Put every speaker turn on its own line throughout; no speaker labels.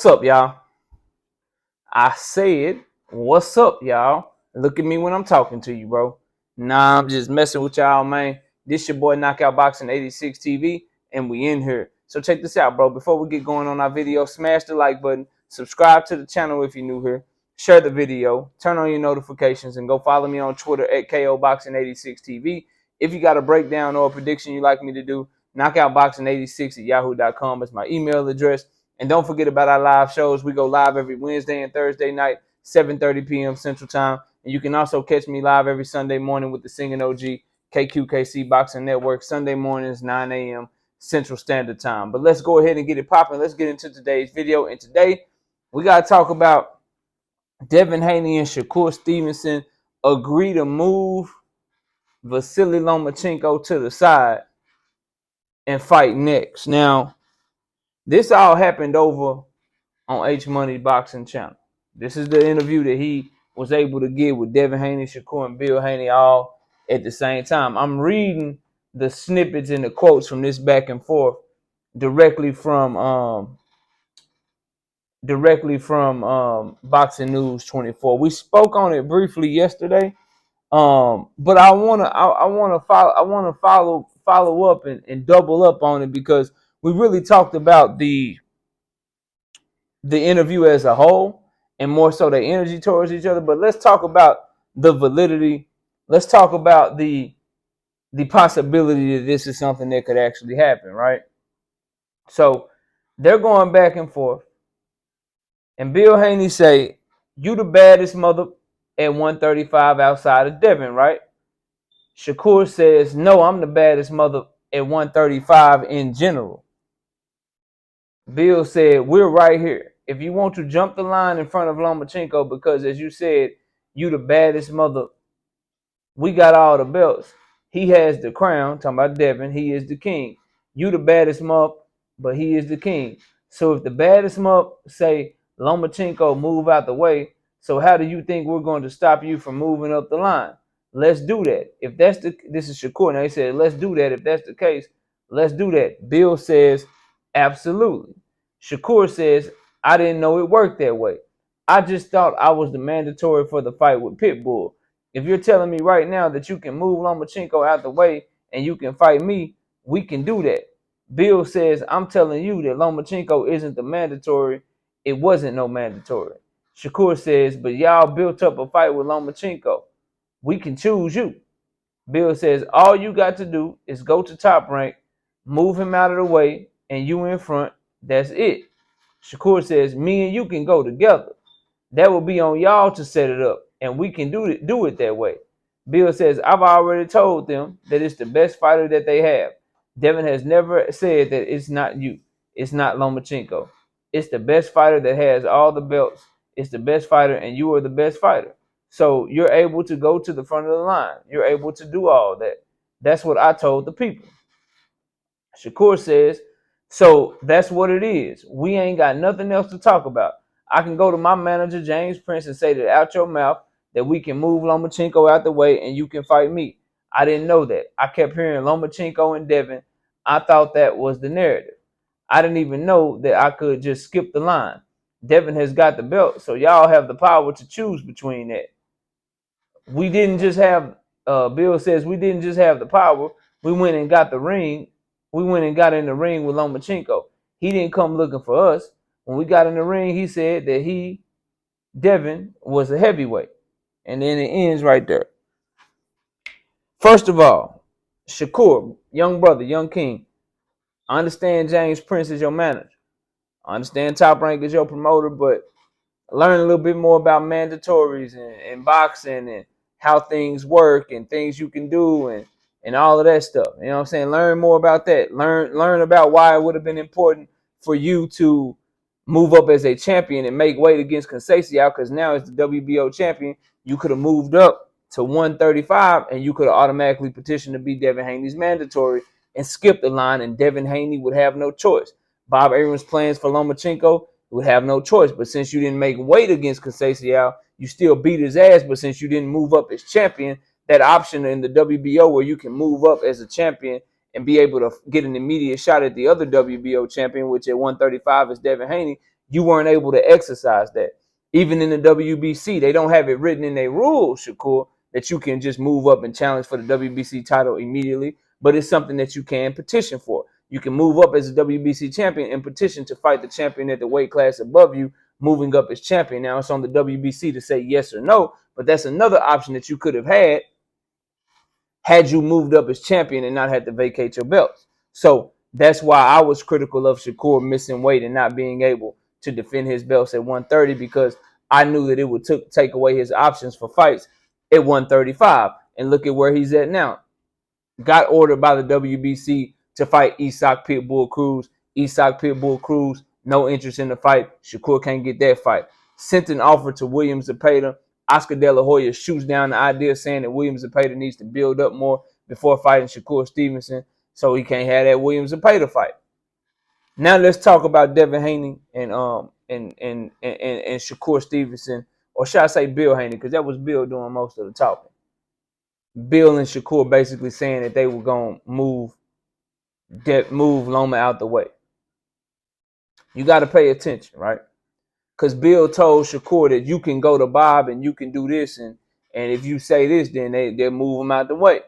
What's up, y'all? I said, what's up, y'all? Look at me when I'm talking to you, bro. Nah, I'm just messing with y'all, man. This your boy Knockout Boxing 86 TV, and we in here. So check this out, bro. Before we get going on our video, smash the like button, subscribe to the channel if you're new here, share the video, turn on your notifications, and go follow me on Twitter at KOBoxing86 TV. If you got a breakdown or a prediction you'd like me to do, knockoutboxing86 at yahoo.com is my email address. And don't forget about our live shows. We go live every Wednesday and Thursday night, 7:30 p.m. Central Time. And you can also catch me live every Sunday morning with the Singing OG KQKC Boxing Network, Sunday mornings, 9 a.m. Central Standard Time. But let's go ahead and get it popping. Let's get into today's video. And today, we got to talk about Devin Haney and Shakur Stevenson agree to move Vasyl Lomachencko to the side and fight next. Now, this all happened over on H Money Boxing Channel. This is the interview that he was able to get with Devin Haney, Shakur, and Bill Haney all at the same time. I'm reading the snippets and the quotes from this back and forth directly from Boxing News 24. We spoke on it briefly yesterday, but I want to follow up and double up on it because we really talked about the interview as a whole and more so the energy towards each other. But let's talk about the validity. Let's talk about the possibility that this is something that could actually happen, right? So they're going back and forth. And Bill Haney say, you the baddest mother at 135 outside of Devin, right? Shakur says, no, I'm the baddest mother at 135 in general. Bill said, we're right here. If you want to jump the line in front of Lomachenko, because as you said, you the baddest mother, we got all the belts. He has the crown, talking about Devin, he is the king. You the baddest mother, but he is the king. So if the baddest mother say, Lomachenko, move out the way, so how do you think we're going to stop you from moving up the line? Let's do that. If that's this is Shakur. Now he said, let's do that. If that's the case, let's do that. Bill says, absolutely. Shakur says, I didn't know it worked that way. I just thought I was the mandatory for the fight with Pitbull. If you're telling me right now that you can move Lomachenko out the way and you can fight me, we can do that. Bill says, I'm telling you that Lomachenko isn't the mandatory. It wasn't no mandatory. Shakur says, but y'all built up a fight with Lomachenko. We can choose you. Bill says, all you got to do is go to Top Rank, move him out of the way, and you in front. That's it. Shakur says, me and you can go together. That will be on y'all to set it up, and we can do it that way. Bill says, I've already told them that it's the best fighter that they have. Devin has never said that it's not you. It's not Lomachenko. It's the best fighter that has all the belts. It's the best fighter, and you are the best fighter. So you're able to go to the front of the line. You're able to do all that. That's what I told the people. Shakur says, so that's what it is. We ain't got nothing else to talk about. I can go to my manager, James Prince, and say that out your mouth that we can move Lomachenko out the way and you can fight me. I didn't know that. I kept hearing Lomachenko and Devin. I thought that was the narrative. I didn't even know that I could just skip the line. Devin has got the belt, so y'all have the power to choose between that. We didn't just have, Bill says, we didn't just have the power. We went and got the ring. We went and got in the ring with Lomachenko. He didn't come looking for us. When we got in the ring, he said that Devin, was a heavyweight. And then it ends right there. First of all, Shakur, young brother, young king, I understand James Prince is your manager. I understand Top Rank is your promoter, but learn a little bit more about mandatories and boxing and how things work and things you can do and all of that stuff. You know what I'm saying? Learn more about that. Learn about why it would have been important for you to move up as a champion and make weight against Conceição, because now as the WBO champion, you could have moved up to 135 and you could have automatically petitioned to be Devin Haney's mandatory and skipped the line, and Devin Haney would have no choice. Bob Abrams' plans for Lomachenko would have no choice. But since you didn't make weight against Conceição, you still beat his ass. But since you didn't move up as champion, that option in the WBO where you can move up as a champion and be able to get an immediate shot at the other WBO champion, which at 135 is Devin Haney, You weren't able to exercise that. Even in the WBC, they don't have it written in their rules, Shakur, that you can just move up and challenge for the WBC title immediately, but it's something that you can petition for. You can move up as a WBC champion and petition to fight the champion at the weight class above you, moving up as champion. Now it's on the WBC to say yes or no, but that's another option that you could have had you moved up as champion and not had to vacate your belts. So that's why I was critical of Shakur missing weight and not being able to defend his belts at 130, because I knew that it would take away his options for fights at 135. And look at where he's at now. Got ordered by the WBC to fight Isak Pitbull Cruz. Isak Pitbull Cruz, no interest in the fight. Shakur can't get that fight. Sent an offer to Williams Zepeda. Oscar De La Hoya shoots down the idea, saying that Williams Zepeda needs to build up more before fighting Shakur Stevenson, so he can't have that Williams Zepeda fight. Now let's talk about Devin Haney and Shakur Stevenson, or should I say Bill Haney, because that was Bill doing most of the talking. Bill and Shakur basically saying that they were gonna move Loma out the way. You got to pay attention, right? Because Bill told Shakur that you can go to Bob and you can do this, and if you say this, then they'll move him out the way.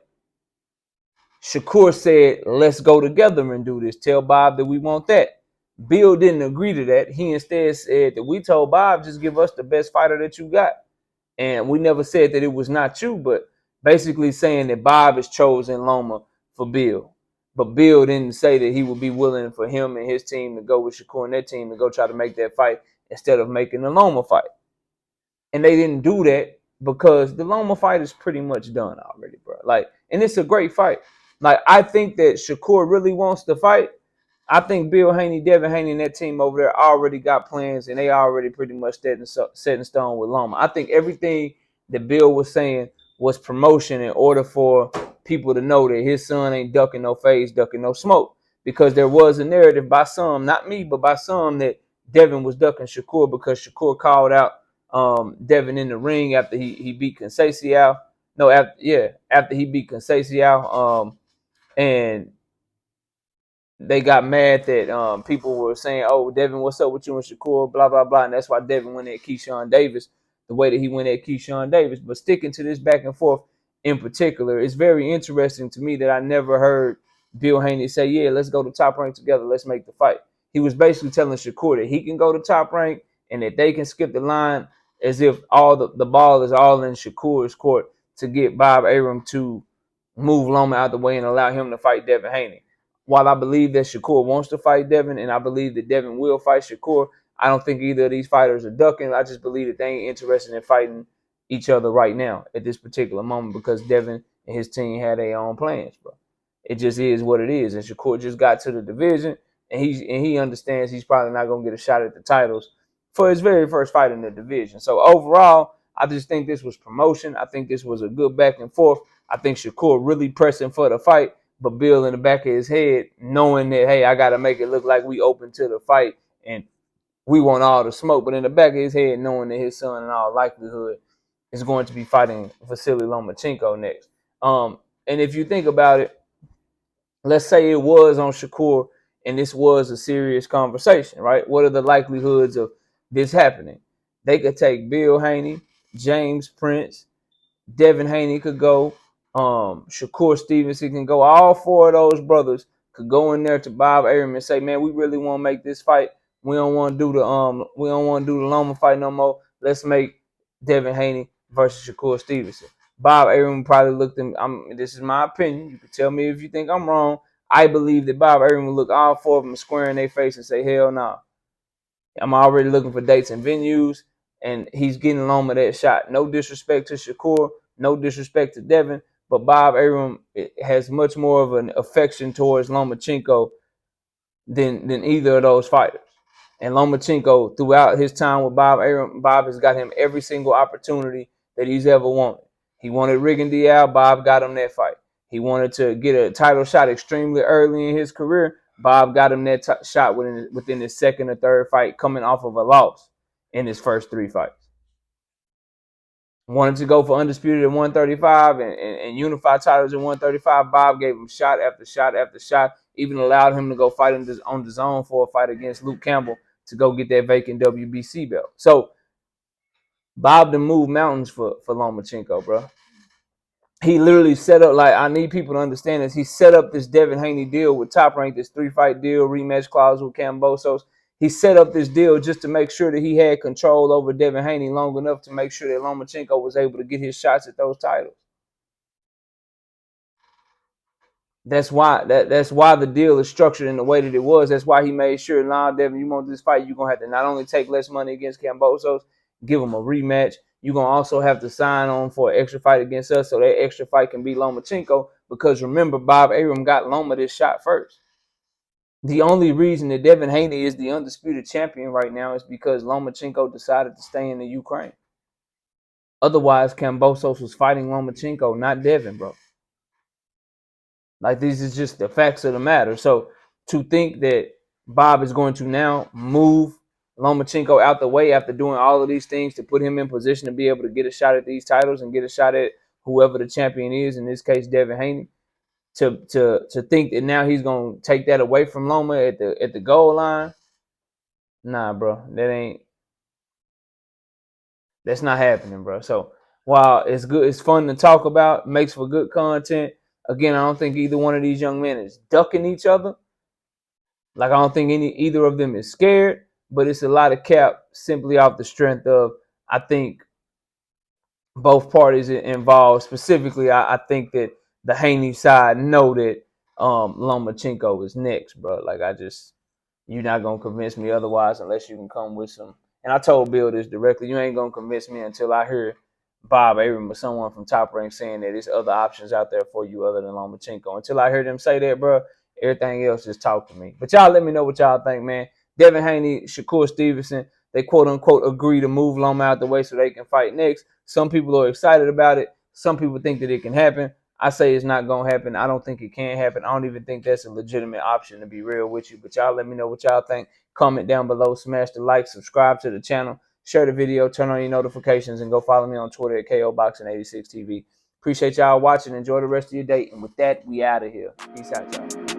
Shakur said, let's go together and do this. Tell Bob that we want that. Bill didn't agree to that. He instead said that we told Bob, just give us the best fighter that you got. And we never said that it was not you, but basically saying that Bob has chosen Loma for Bill. But Bill didn't say that he would be willing for him and his team to go with Shakur and their team to go try to make that fight instead of making the Loma fight. And they didn't do that because the Loma fight is pretty much done already, bro. Like, and it's a great fight. Like, I think that Shakur really wants to fight. I think Bill Haney, Devin Haney, and that team over there already got plans, and they already pretty much set in stone with Loma. I think everything that Bill was saying was promotion in order for people to know that his son ain't ducking no phase, ducking no smoke. Because there was a narrative by some, not me, but by some, that Devin was ducking Shakur because Shakur called out Devin in the ring after he beat Conceição. No, after he beat Conceição. And they got mad that people were saying, oh, Devin, what's up with you and Shakur, blah, blah, blah. And that's why Devin went at Keyshawn Davis the way that he went at Keyshawn Davis. But sticking to this back and forth in particular, it's very interesting to me that I never heard Bill Haney say, yeah, let's go to Top Rank together. Let's make the fight. He was basically telling Shakur that he can go to Top Rank and that they can skip the line, as if all the ball is all in Shakur's court to get Bob Arum to move Loma out the way and allow him to fight Devin Haney. While I believe that Shakur wants to fight Devin, and I believe that Devin will fight Shakur, I don't think either of these fighters are ducking. I just believe that they ain't interested in fighting each other right now at this particular moment, because Devin and his team had their own plans, bro. It just is what it is. And Shakur just got to the division, and he understands he's probably not going to get a shot at the titles for his very first fight in the division. So overall, I just think this was promotion. I think this was a good back and forth. I think Shakur really pressing for the fight, but Bill in the back of his head knowing that, hey, I got to make it look like we open to the fight and we want all the smoke. But in the back of his head knowing that his son in all likelihood is going to be fighting Vasyl Lomachencko next. And if you think about it, let's say it was on Shakur and this was a serious conversation, right? What are the likelihoods of this happening? They could take Bill Haney, James Prince, Devin Haney could go, Shakur Stevenson can go. All four of those brothers could go in there to Bob Arum and say, man, we really want to make this fight. We don't want to do the Loma fight no more. Let's make Devin Haney versus Shakur Stevenson. Bob Arum probably looked at me. This is my opinion. You can tell me if you think I'm wrong. I believe that Bob Arum would look all four of them square in their face and say, hell no. Nah. I'm already looking for dates and venues, and he's getting Loma that shot. No disrespect to Shakur, no disrespect to Devin, but Bob Arum has much more of an affection towards Lomachencko than either of those fighters. And Lomachencko, throughout his time with Bob Arum, Bob has got him every single opportunity that he's ever wanted. He wanted Rigondeaux, Bob got him that fight. He wanted to get a title shot extremely early in his career. Bob got him that shot within his second or third fight, coming off of a loss in his first three fights. Wanted to go for undisputed at 135 and unify titles at 135. Bob gave him shot after shot after shot, even allowed him to go fight on the zone for a fight against Luke Campbell to go get that vacant WBC belt. So Bob done moved mountains for Lomachenko, bro. He literally set up, like, I need people to understand this. He set up this Devin Haney deal with Top Rank, this 3-fight deal, rematch clause with Kambosos. He set up this deal just to make sure that he had control over Devin Haney long enough to make sure that Lomachenko was able to get his shots at those titles. That's why the deal is structured in the way that it was. That's why he made sure, nah, Devin, you want this fight, you're going to have to not only take less money against Kambosos, give him a rematch. You're going to also have to sign on for an extra fight against us so that extra fight can be Lomachenko. Because remember, Bob Arum got Loma this shot first. The only reason that Devin Haney is the undisputed champion right now is because Lomachenko decided to stay in the Ukraine. Otherwise, Kambosos was fighting Lomachenko, not Devin, bro. Like, these is just the facts of the matter. So to think that Bob is going to now move Lomachenko out the way after doing all of these things to put him in position to be able to get a shot at these titles and get a shot at whoever the champion is, in this case Devin Haney, to think that now he's gonna take that away from Loma at the goal line, nah, bro, that's not happening, bro. So while it's good, it's fun to talk about, makes for good content. Again, I don't think either one of these young men is ducking each other. Like, I don't think either of them is scared, but it's a lot of cap simply off the strength of, I think, both parties involved. Specifically, I think that the Haney side know that Lomachenko is next, bro. Like, you're not gonna convince me otherwise unless you can come with some. And I told Bill this directly. You ain't gonna convince me until I hear Bob Arum or someone from Top Rank saying that there's other options out there for you other than Lomachenko. Until I hear them say that, bro, everything else just talk to me. But y'all let me know what y'all think, man. Devin Haney, Shakur Stevenson, they quote unquote agree to move Loma out the way so they can fight next. Some people are excited about it. Some people think that it can happen. I say it's not going to happen. I don't think it can happen. I don't even think that's a legitimate option, to be real with you. But y'all let me know what y'all think. Comment down below. Smash the like. Subscribe to the channel. Share the video. Turn on your notifications. And go follow me on Twitter at KOBoxing86TV. Appreciate y'all watching. Enjoy the rest of your day. And with that, we out of here. Peace out, y'all.